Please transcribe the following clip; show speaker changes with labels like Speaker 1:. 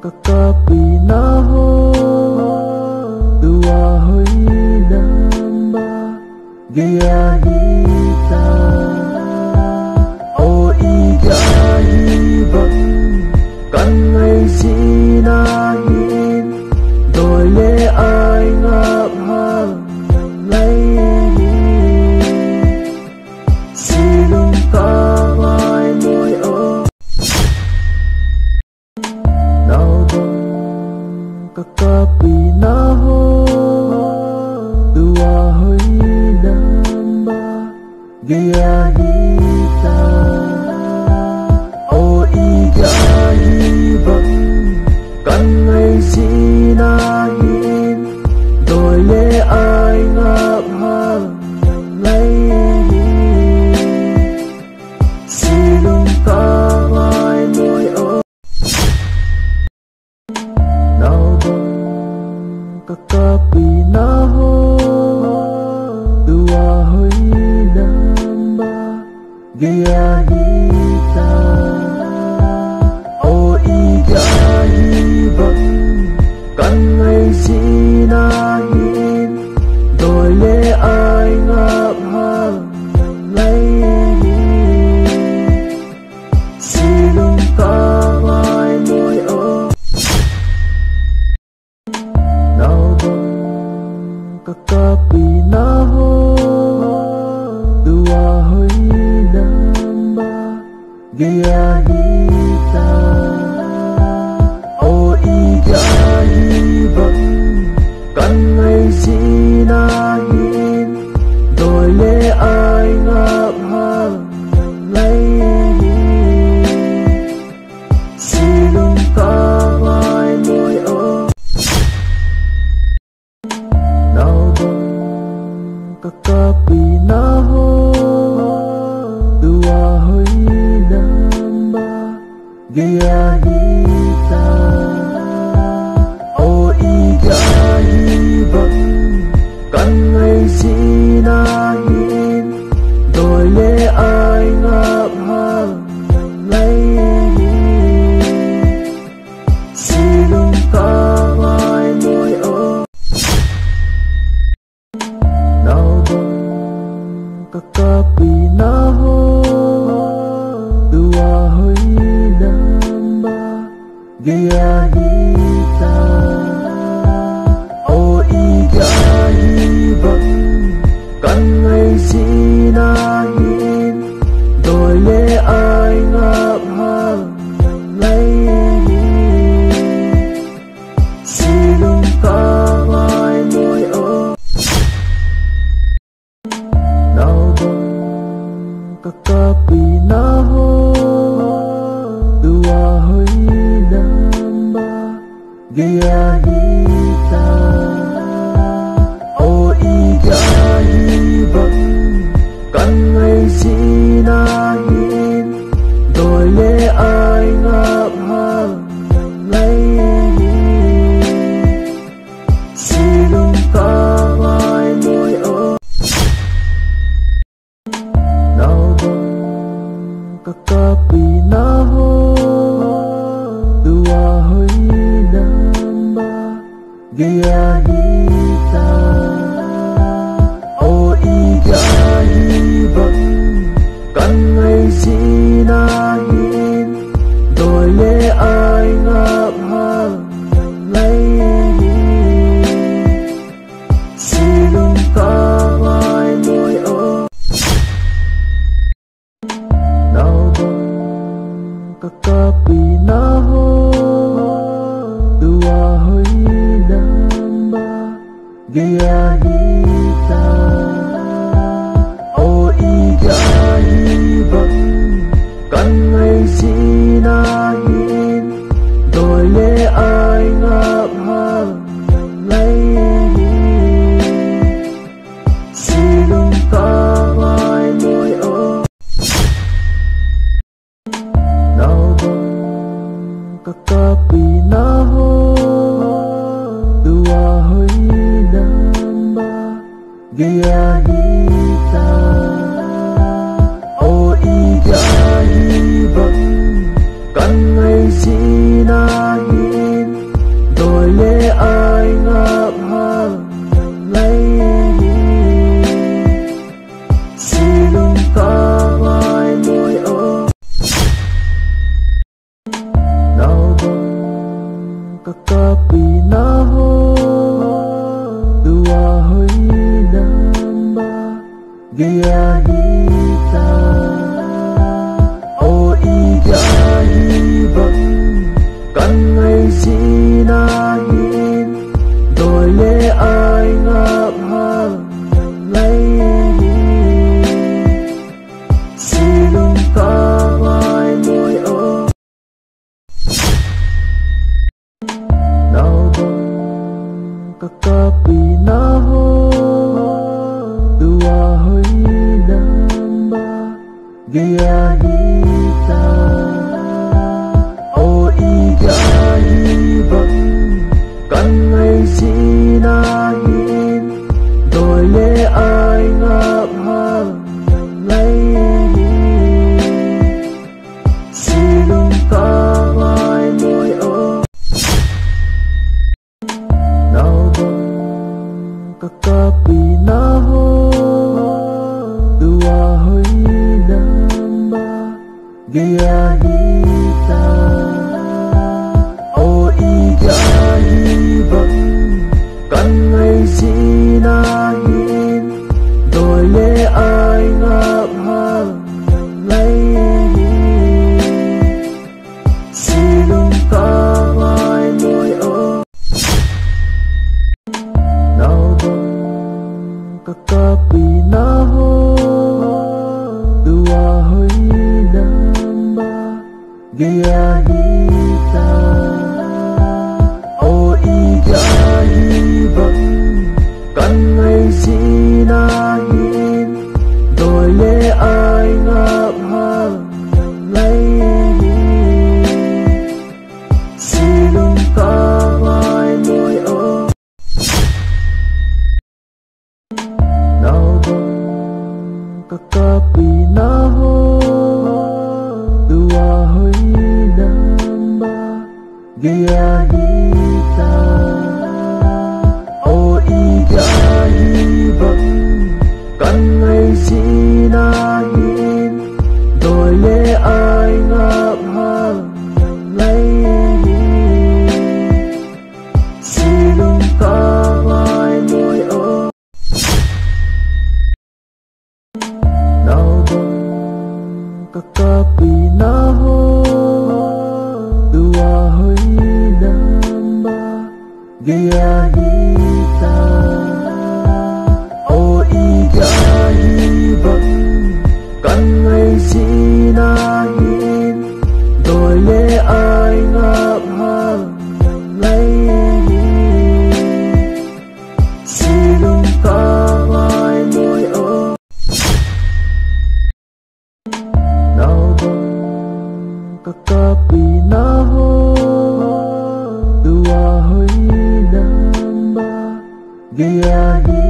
Speaker 1: kakapinaho tuahoy namba gayahita o igahibang kanay sinahin dole ai ngap hang ngay silong kamay mo'y o kakapinaho tuahoy namba gayahita o igahibang kanay sinahin dole ai ngap hang ngay silong kamay mo'y o kakapinaho tuahoy namba gayahita o igahibang kanay sinahin dole ai ngap hang ngay silong kamay mo'y o kakapinaho tuahoy namba gayahita o igahibang kanay sinahin dole ai ngap hang ngay silong kamay mo'y o kakapinaho tuahoy namba gayahita o igahibang kanay sinahin dole ai ngap hang ngay silong kamay mo'y o kakapinaho tuahoy namba gayahita o igahibang kanay sinahin dole ai ngap hang ngay silong kamay mo'y o kakapinaho tuahoy namba gayahita o igahibang kanay sinahin dole ai ngap hang ngay silong kamay mo'y o kakapinaho tuahoy namba gayahita o igahibang kanay sinahin dole ai ngap hang ngay silong kamay mo'y o kakapinaho tuahoy namba gayahita o igahibang kanay sinahin dole ai ngap hang ngay silong kamay mo'y o kakapinaho tuahoy namba gayahita o igahibang kanay sinahin Gia hita o iga hi bang kan ngay sinahin đôi lệ ai ngập hàng lấy silong ka vai môi ô nào bang kakapi na ho tua hơi namba gia hita o iga hi bang kan ngay sinahin đôi lệ ai ngập hàng lấy silong ka vai môi ô nào bang kakapi na ho tua hơi namba gia hita o iga hi bang kan ngay sinahin đôi lệ ai ngập hàng lấy silong ka vai môi ô nào bang kakapi na ho tua hơi namba gia hita o iga hi bang kan ngay sinahin đôi lệ ai ngập hàng lấy silong ka vai môi ô nào bang kakapi na ho tua hơi namba gia hita o iga hi bang kan ngay sinahin đôi lệ ai ngập hàng lấy silong ka vai môi ô nào bang kakapi na ho tua hơi namba gia hita o iga hi bang kan ngay sinahin đôi lệ ai ngập hàng lấy silong ka vai môi ô nào bang kakapi na ho tua hơi namba gia hi